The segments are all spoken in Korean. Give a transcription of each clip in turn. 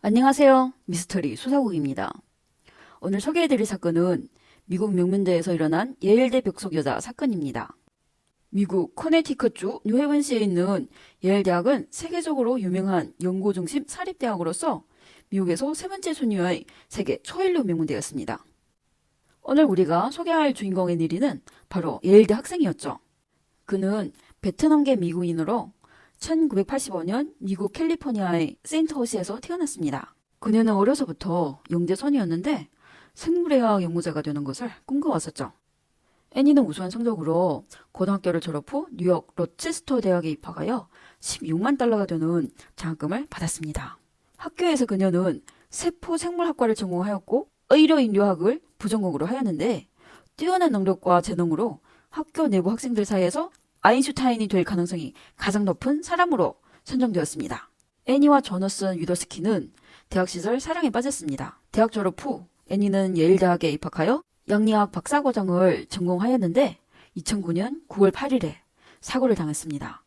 안녕하세요. 미스터리 수사국입니다. 오늘 소개해드릴 사건은 미국 명문대에서 일어난 예일대 벽속 여자 사건입니다. 미국 커네티컷주 뉴헤븐시에 있는 예일대학은 세계적으로 유명한 연구중심 사립대학으로서 미국에서 세 번째 순위의 세계 초일류 명문대였습니다. 오늘 우리가 소개할 주인공의 니리는 바로 예일대 학생이었죠. 그는 베트남계 미국인으로 1985년 미국 캘리포니아의 세인트호시에서 태어났습니다. 그녀는 어려서부터 영재선이었는데 생물의학 연구자가 되는 것을 꿈꿔왔었죠. 애니는 우수한 성적으로 고등학교를 졸업 후 뉴욕 로체스터 대학에 입학하여 16만 달러가 되는 장학금을 받았습니다. 학교에서 그녀는 세포생물학과를 전공하였고 의료인류학을 부전공으로 하였는데 뛰어난 능력과 재능으로 학교 내부 학생들 사이에서 아인슈타인이 될 가능성이 가장 높은 사람으로 선정되었습니다. 애니와 조너슨 위더스키는 대학 시절 사랑에 빠졌습니다. 대학 졸업 후 애니는 예일대학에 입학하여 양리학 박사과정을 전공하였는데 2009년 9월 8일에 사고를 당했습니다.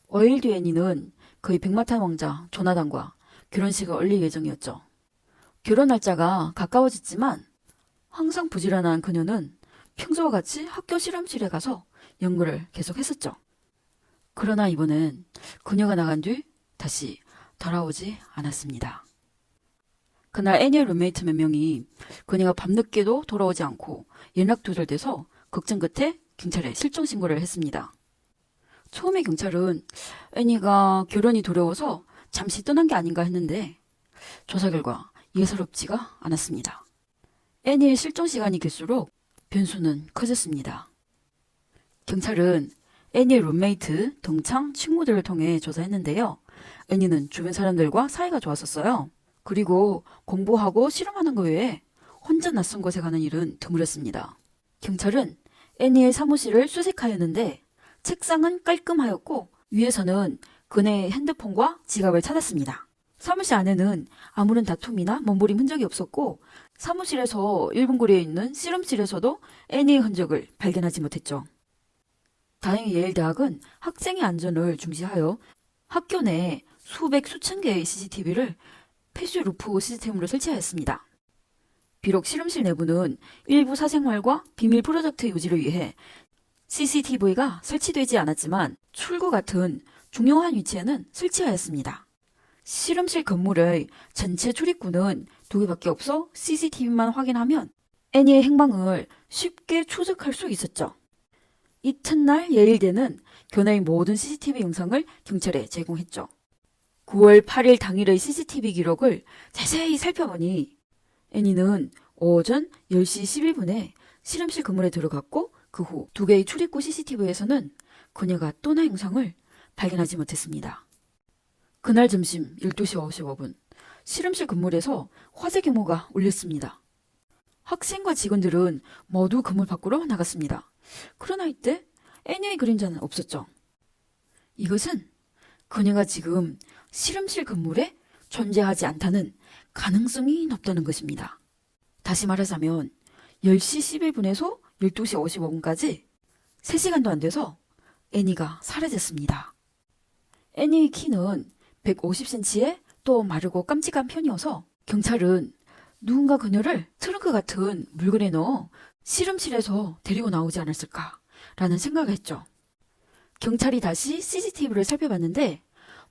5일 뒤 애니는 그의 백마탄 왕자 조나단과 결혼식을 올릴 예정이었죠. 결혼 날짜가 가까워졌지만 항상 부지런한 그녀는 평소와 같이 학교 실험실에 가서 연구를 계속했었죠. 그러나 이번엔 그녀가 나간 뒤 다시 돌아오지 않았습니다. 그날 애니의 룸메이트 몇 명이 그녀가 밤늦게도 돌아오지 않고 연락 두절돼서 걱정 끝에 경찰에 실종 신고를 했습니다. 처음에 경찰은 애니가 결혼이 두려워서 잠시 떠난 게 아닌가 했는데 조사 결과 예사롭지가 않았습니다. 애니의 실종 시간이 길수록 변수는 커졌습니다. 경찰은 애니의 룸메이트, 동창, 친구들을 통해 조사했는데요. 애니는 주변 사람들과 사이가 좋았었어요. 그리고 공부하고 실험하는 것 외에 혼자 낯선 곳에 가는 일은 드물었습니다. 경찰은 애니의 사무실을 수색하였는데 책상은 깔끔하였고 위에서는 그녀의 핸드폰과 지갑을 찾았습니다. 사무실 안에는 아무런 다툼이나 몸부림 흔적이 없었고 사무실에서 1분 거리에 있는 실험실에서도 애니의 흔적을 발견하지 못했죠. 다행히 예일대학은 학생의 안전을 중시하여 학교 내에 수백 수천 개의 CCTV를 폐쇄 루프 시스템으로 설치하였습니다. 비록 실험실 내부는 일부 사생활과 비밀 프로젝트 유지를 위해 CCTV가 설치되지 않았지만 출구 같은 중요한 위치에는 설치하였습니다. 실험실 건물의 전체 출입구는 2개밖에 없어 CCTV만 확인하면 애니의 행방을 쉽게 추적할 수 있었죠. 이튿날 예일대는 교내의 모든 CCTV 영상을 경찰에 제공했죠. 9월 8일 당일의 CCTV 기록을 자세히 살펴보니 애니는 오전 10시 11분에 실험실 건물에 들어갔고 그 후 2개의 출입구 CCTV에서는 그녀가 떠난 영상을 발견하지 못했습니다. 그날 점심 12시 55분 실험실 건물에서 화재 경보가 울렸습니다. 학생과 직원들은 모두 건물 밖으로 나갔습니다. 그러나 이때 애니의 그림자는 없었죠. 이것은 그녀가 지금 실험실 건물에 존재하지 않다는 가능성이 높다는 것입니다. 다시 말하자면 10시 11분에서 12시 55분까지 3시간도 안 돼서 애니가 사라졌습니다. 애니의 키는 150cm에 또 마르고 깜찍한 편이어서 경찰은 누군가 그녀를 트렁크 같은 물건에 넣어 실험실에서 데리고 나오지 않았을까라는 생각을 했죠. 경찰이 다시 CCTV를 살펴봤는데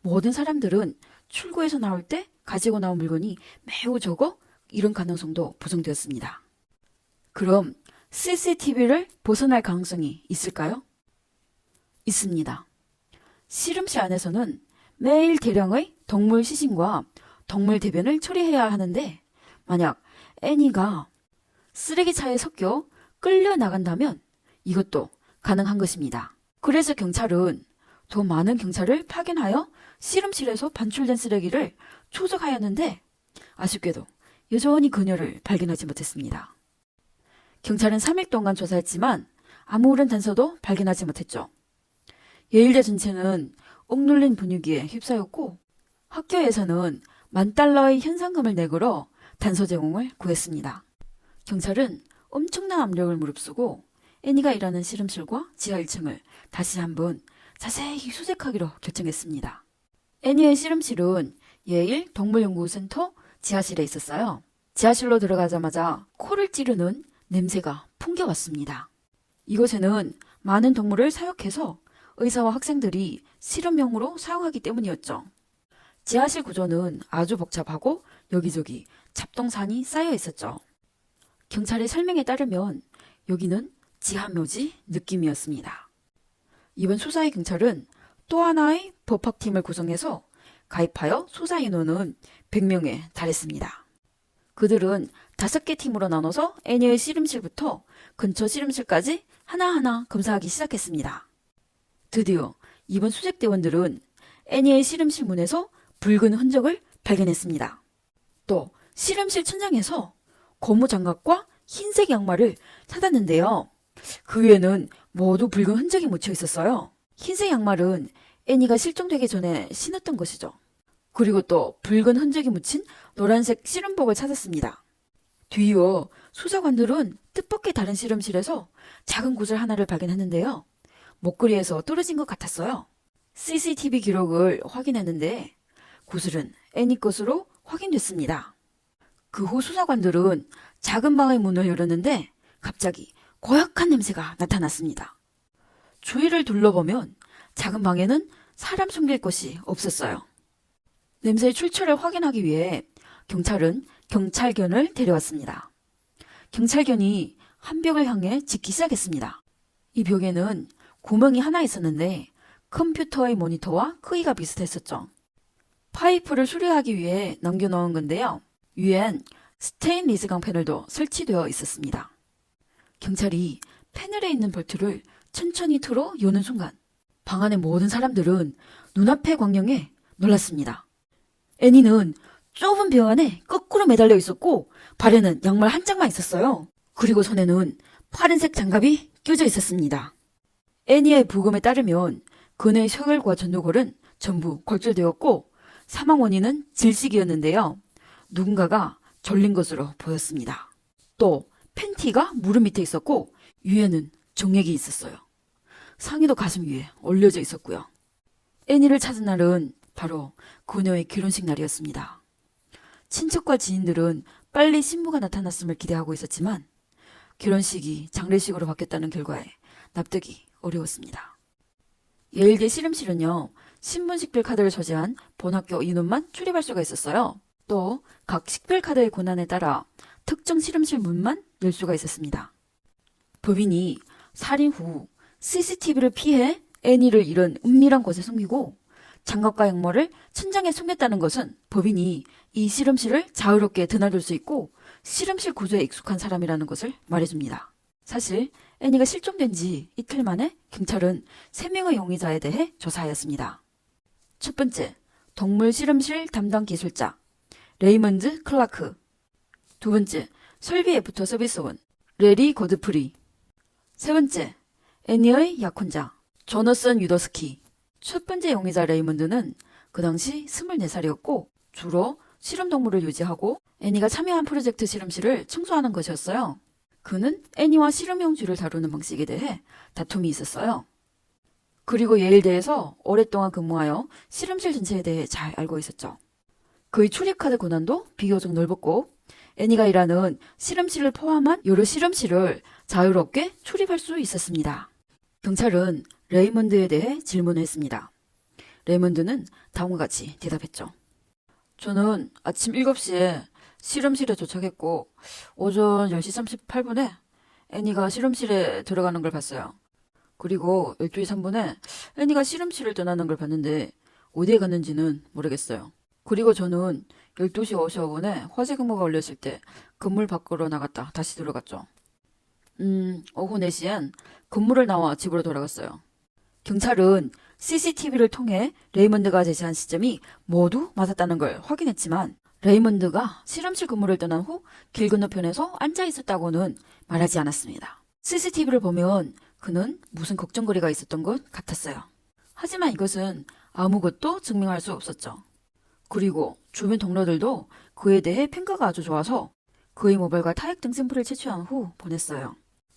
모든 사람들은 출구에서 나올 때 가지고 나온 물건이 매우 적어 이런 가능성도 부정되었습니다. 그럼 CCTV를 벗어날 가능성이 있을까요? 있습니다. 실험실 안에서는 매일 대량의 동물 시신과 동물 대변을 처리해야 하는데 만약 애니가 쓰레기차에 섞여 끌려 나간다면 이것도 가능한 것입니다. 그래서 경찰은 더 많은 경찰을 파견하여 실험실에서 반출된 쓰레기를 추적하였는데 아쉽게도 여전히 그녀를 발견하지 못했습니다. 경찰은 3일 동안 조사했지만 아무런 단서도 발견하지 못했죠. 예일대 전체는 억눌린 분위기에 휩싸였고 학교에서는 $10,000의 현상금을 내걸어 단서 제공을 구했습니다. 경찰은 엄청난 압력을 무릅쓰고 애니가 일하는 실험실과 지하 1층을 다시 한번 자세히 수색하기로 결정했습니다. 애니의 실험실은 예일 동물연구센터 지하실에 있었어요. 지하실로 들어가자마자 코를 찌르는 냄새가 풍겨왔습니다. 이곳에는 많은 동물을 사육해서 의사와 학생들이 실험용으로 사용하기 때문이었죠. 지하실 구조는 아주 복잡하고 여기저기 잡동산이 쌓여 있었죠. 경찰의 설명에 따르면 여기는 지하묘지 느낌이었습니다. 이번 수사의 경찰은 또 하나의 법학팀을 구성해서 가입하여 수사 인원은 100명에 달했습니다. 그들은 5개 팀으로 나눠서 애니의 실험실부터 근처 실험실까지 하나하나 검사하기 시작했습니다. 드디어 이번 수색대원들은 애니의 실험실 문에서 붉은 흔적을 발견했습니다. 또 실험실 천장에서 고무장갑과 흰색 양말을 찾았는데요. 그 위에는 모두 붉은 흔적이 묻혀 있었어요. 흰색 양말은 애니가 실종되기 전에 신었던 것이죠. 그리고 또 붉은 흔적이 묻힌 노란색 실험복을 찾았습니다. 뒤이어 수사관들은 뜻밖의 다른 실험실에서 작은 구슬 하나를 발견했는데요. 목걸이에서 떨어진 것 같았어요. CCTV 기록을 확인했는데 구슬은 애니 것으로 확인됐습니다. 그 후 수사관들은 작은 방의 문을 열었는데 갑자기 고약한 냄새가 나타났습니다. 주위를 둘러보면 작은 방에는 사람 숨길 곳이 없었어요. 냄새의 출처를 확인하기 위해 경찰은 경찰견을 데려왔습니다. 경찰견이 한 벽을 향해 짖기 시작했습니다. 이 벽에는 구멍이 하나 있었는데 컴퓨터의 모니터와 크기가 비슷했었죠. 파이프를 수리하기 위해 남겨놓은 건데요. 위엔 스테인리스 강 패널도 설치되어 있었습니다. 경찰이 패널에 있는 볼트를 천천히 틀어 여는 순간 방 안의 모든 사람들은 눈앞의 광경에 놀랐습니다. 애니는 좁은 벽 안에 거꾸로 매달려 있었고 발에는 양말 한 짝만 있었어요. 그리고 손에는 파란색 장갑이 껴져 있었습니다. 애니의 부검에 따르면 그의 쇄골과 전두골은 전부 골절되었고 사망 원인은 질식이었는데요. 누군가가 절린 것으로 보였습니다. 또 팬티가 무릎 밑에 있었고 위에는 정액이 있었어요. 상의도 가슴 위에 올려져 있었고요. 애니를 찾은 날은 바로 그녀의 결혼식 날이었습니다. 친척과 지인들은 빨리 신부가 나타났음을 기대하고 있었지만 결혼식이 장례식으로 바뀌었다는 결과에 납득이 어려웠습니다. 예일대 실험실은요. 신분 식별 카드를 저지한 본학교 인원만 출입할 수가 있었어요. 또 각 식별 카드의 권한에 따라 특정 실험실 문만 열 수가 있었습니다. 법인이 살인 후 CCTV를 피해 애니를 이런 은밀한 곳에 숨기고 장갑과 양말을 천장에 숨겼다는 것은 법인이 이 실험실을 자유롭게 드나들 수 있고 실험실 구조에 익숙한 사람이라는 것을 말해줍니다. 사실 애니가 실종된 지 이틀 만에 경찰은 3명의 용의자에 대해 조사하였습니다. 첫 번째, 동물 실험실 담당 기술자 레이먼드 클라크. 두 번째, 설비 애프터 서비스원 레리 고드프리. 세 번째, 애니의 약혼자 조너선 유더스키. 첫 번째 용의자 레이먼드는 그 당시 24살이었고 주로 실험동물을 유지하고 애니가 참여한 프로젝트 실험실을 청소하는 것이었어요. 그는 애니와 실험용 쥐를 다루는 방식에 대해 다툼이 있었어요. 그리고 예일대에서 오랫동안 근무하여 실험실 전체에 대해 잘 알고 있었죠. 그의 출입카드 권한도 비교적 넓었고 애니가 일하는 실험실을 포함한 여러 실험실을 자유롭게 출입할 수 있었습니다. 경찰은 레이먼드에 대해 질문을 했습니다. 레이먼드는 다음과 같이 대답했죠. 저는 아침 7시에 실험실에 도착했고 오전 10시 38분에 애니가 실험실에 들어가는 걸 봤어요. 그리고 12시 3분에 애니가 실험실을 떠나는 걸 봤는데 어디에 갔는지는 모르겠어요. 그리고 저는 12시 55분에 화재 근무가 걸렸을 때 건물 밖으로 나갔다 다시 들어갔죠. 오후 4시엔 건물을 나와 집으로 돌아갔어요. 경찰은 CCTV를 통해 레이먼드가 제시한 시점이 모두 맞았다는 걸 확인했지만 레이먼드가 실험실 근무를 떠난 후 길 건너편에서 앉아 있었다고는 말하지 않았습니다. CCTV를 보면 그는 무슨 걱정거리가 있었던 것 같았어요. 하지만 이것은 아무것도 증명할 수 없었죠. 그리고 주변 동료들도 그에 대해 평가가 아주 좋아서 그의 모발과 타액등 샘플을 채취한 후 보냈어요.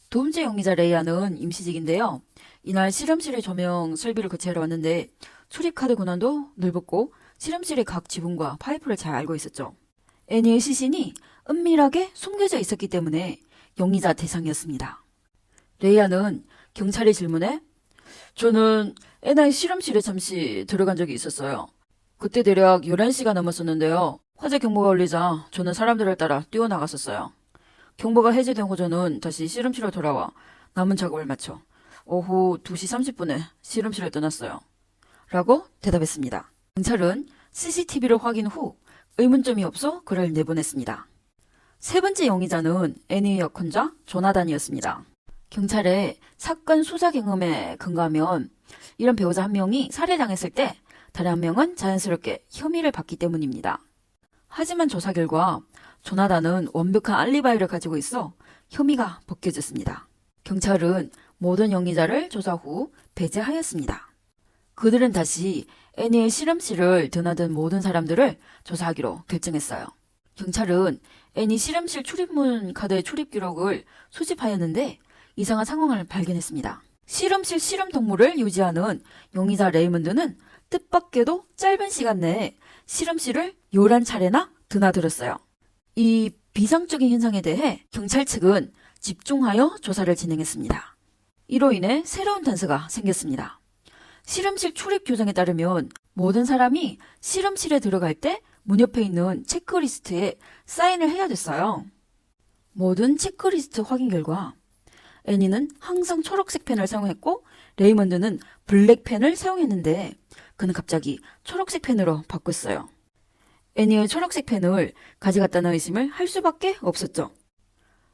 두 번째 용의자 레이아는 임시직인데요. 이날 실험실의 조명 설비를 교체하러 왔는데 출입카드 권한도 넓었고 실험실의 각 지붕과 파이프를 잘 알고 있었죠. 애니의 시신이 은밀하게 숨겨져 있었기 때문에 용의자 대상이었습니다. 레이아는 경찰의 질문에 저는 애나의 실험실에 잠시 들어간 적이 있었어요. 그때 대략 11시가 넘었었는데요. 화재 경보가 울리자 저는 사람들을 따라 뛰어나갔었어요. 경보가 해제된 후 저는 다시 실험실로 돌아와 남은 작업을 마쳐 오후 2시 30분에 실험실을 떠났어요. 라고 대답했습니다. 경찰은 CCTV를 확인 후 의문점이 없어 그를 내보냈습니다. 세 번째 용의자는 애니의 약혼자 조나단이었습니다. 경찰의 사건 수사 경험에 근거하면 이런 배우자 한 명이 살해당했을 때 다른 한 명은 자연스럽게 혐의를 받기 때문입니다. 하지만 조사 결과 조나단은 완벽한 알리바이를 가지고 있어 혐의가 벗겨졌습니다. 경찰은 모든 용의자를 조사 후 배제하였습니다. 그들은 다시 애니의 실험실을 드나든 모든 사람들을 조사하기로 결정했어요. 경찰은 애니 실험실 출입문 카드의 출입 기록을 수집하였는데 이상한 상황을 발견했습니다. 실험실 실험 동물을 유지하는 용의자 레이먼드는 뜻밖에도 짧은 시간 내에 실험실을 11차례나 드나들었어요. 이 비상적인 현상에 대해 경찰 측은 집중하여 조사를 진행했습니다. 이로 인해 새로운 단서가 생겼습니다. 실험실 출입 규정에 따르면 모든 사람이 실험실에 들어갈 때 문 옆에 있는 체크리스트에 사인을 해야 됐어요. 모든 체크리스트 확인 결과 애니는 항상 초록색 펜을 사용했고 레이먼드는 블랙 펜을 사용했는데 그는 갑자기 초록색 펜으로 바꿨어요. 애니의 초록색 펜을 가져갔다는 의심을 할 수밖에 없었죠.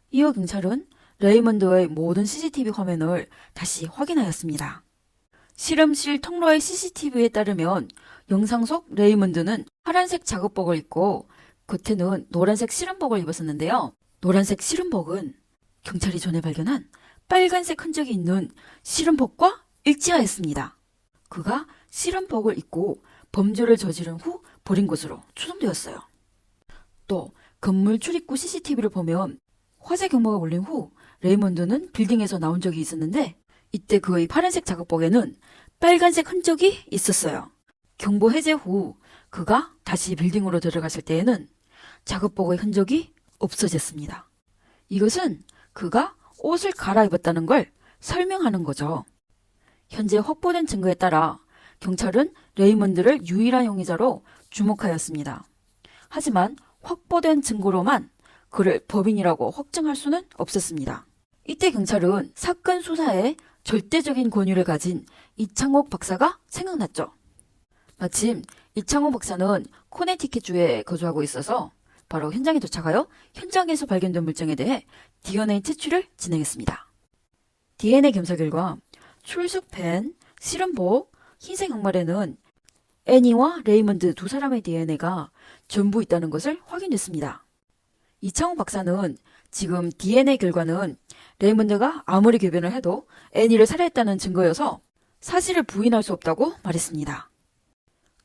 이후 경찰은 레이먼드의 모든 CCTV 화면을 다시 확인하였습니다. 실험실 통로의 CCTV에 따르면 영상 속 레이먼드는 파란색 작업복을 입고 겉에는 노란색 실험복을 입었었는데요. 노란색 실험복은 경찰이 전에 발견한 빨간색 흔적이 있는 실험복과 일치하였습니다. 그가 실험복을 입고 범죄를 저지른 후 버린 것으로 추정되었어요. 또 건물 출입구 CCTV를 보면 화재 경보가 울린 후 레이먼드는 빌딩에서 나온 적이 있었는데 이때 그의 파란색 작업복에는 빨간색 흔적이 있었어요. 경보 해제 후 그가 다시 빌딩으로 들어갔을 때에는 작업복의 흔적이 없어졌습니다. 이것은 그가 옷을 갈아입었다는 걸 설명하는 거죠. 현재 확보된 증거에 따라 경찰은 레이먼드를 유일한 용의자로 주목하였습니다. 하지만 확보된 증거로만 그를 법인이라고 확정할 수는 없었습니다. 이때 경찰은 사건 수사에 절대적인 권위를 가진 이창옥 박사가 생각났죠. 마침 이창옥 박사는 코네티켓주에 거주하고 있어서 바로 현장에 도착하여 현장에서 발견된 물증에 대해 DNA 채취를 진행했습니다. DNA 검사 결과 출석펜, 실험복, 흰색 양말에는 애니와 레이먼드 두 사람의 DNA가 전부 있다는 것을 확인했습니다. 이창호 박사는 지금 DNA 결과는 레이먼드가 아무리 궤변을 해도 애니를 살해했다는 증거여서 사실을 부인할 수 없다고 말했습니다.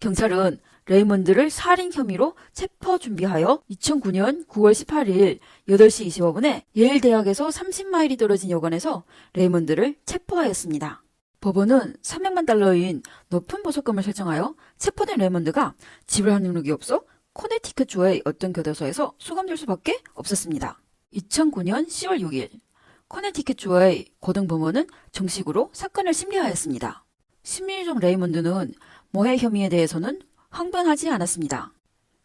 경찰은 레이먼드를 살인 혐의로 체포 준비하여 2009년 9월 18일 8시 25분에 예일대학에서 30마일이 떨어진 여관에서 레이먼드를 체포하였습니다. 법원은 300만 달러인 높은 보석금을 설정하여 체포된 레이먼드가 지불할 능력이 없어 코네티컷주의 어떤 교도소에서 수감될 수밖에 없었습니다. 2009년 10월 6일 코네티컷주의 고등법원은 정식으로 사건을 심리하였습니다. 심리 중 레이먼드는 모해 혐의에 대해서는 항변하지 않았습니다.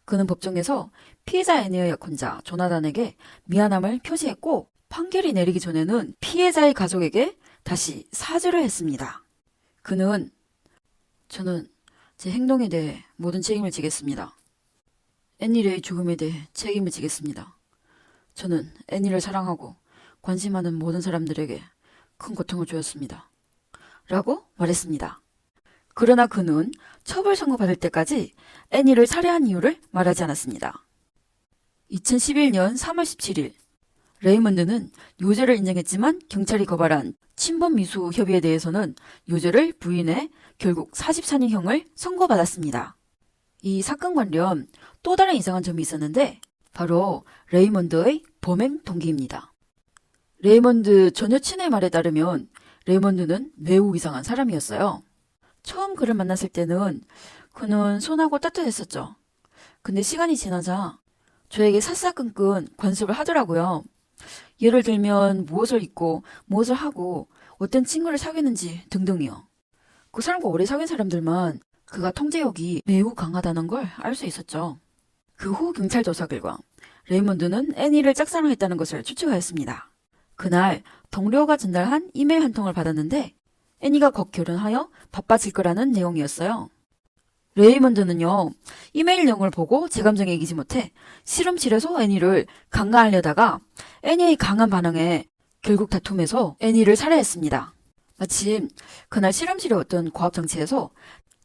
그는 법정에서 피해자 애니의 약혼자 조나단에게 미안함을 표시했고 판결이 내리기 전에는 피해자의 가족에게 다시 사죄를 했습니다. 그는 저는 제 행동에 대해 모든 책임을 지겠습니다. 애니의 죽음에 대해 책임을 지겠습니다. 저는 애니를 사랑하고 관심하는 모든 사람들에게 큰 고통을 주었습니다. 라고 말했습니다. 그러나 그는 처벌 선고받을 때까지 애니를 살해한 이유를 말하지 않았습니다. 2011년 3월 17일 레이먼드는 유죄를 인정했지만 경찰이 고발한 친범미수 협의에 대해서는 유죄를 부인해 결국 44년형을 선고받았습니다. 이 사건 관련 또 다른 이상한 점이 있었는데 바로 레이먼드의 범행 동기입니다. 레이먼드 전 여친의 말에 따르면 레이먼드는 매우 이상한 사람이었어요. 처음 그를 만났을 때는 그는 순하고 따뜻했었죠. 근데 시간이 지나자 저에게 사사건건 관습을 하더라고요. 예를 들면 무엇을 입고 무엇을 하고 어떤 친구를 사귀는지 등등이요. 그 사람과 오래 사귄 사람들만 그가 통제욕이 매우 강하다는 걸 알 수 있었죠. 그 후 경찰 조사 결과 레이먼드는 애니를 짝사랑했다는 것을 추측하였습니다. 그날 동료가 전달한 이메일 한 통을 받았는데 애니가 곧 결혼하여 바빠질 거라는 내용이었어요. 레이먼드는요, 이메일 내용을 보고 제 감정에 이기지 못해 실험실에서 애니를 강간하려다가 애니의 강한 반응에 결국 다툼에서 애니를 살해했습니다. 마침 그날 실험실의 어떤 과학장치에서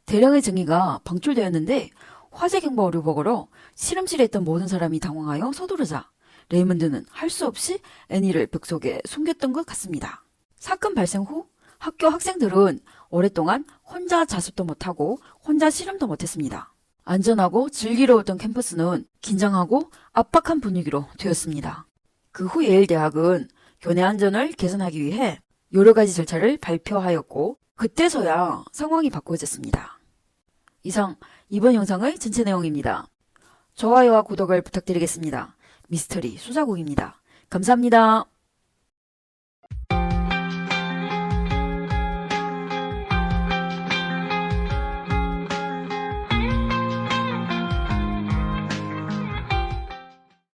대량의 증기가 방출되었는데 화재 경보 의료복으로 실험실에 있던 모든 사람이 당황하여 서두르자 레이먼드는 할 수 없이 애니를 벽 속에 숨겼던 것 같습니다. 사건 발생 후 학교 학생들은 오랫동안 혼자 자습도 못하고 혼자 실험도 못했습니다. 안전하고 즐기러웠던 캠퍼스는 긴장하고 압박한 분위기로 되었습니다. 그 후 예일대학은 교내 안전을 개선하기 위해 여러 가지 절차를 발표하였고 그때서야 상황이 바꿔졌습니다. 이상 이번 영상의 전체 내용입니다. 좋아요와 구독을 부탁드리겠습니다. 미스터리 수사국입니다. 감사합니다.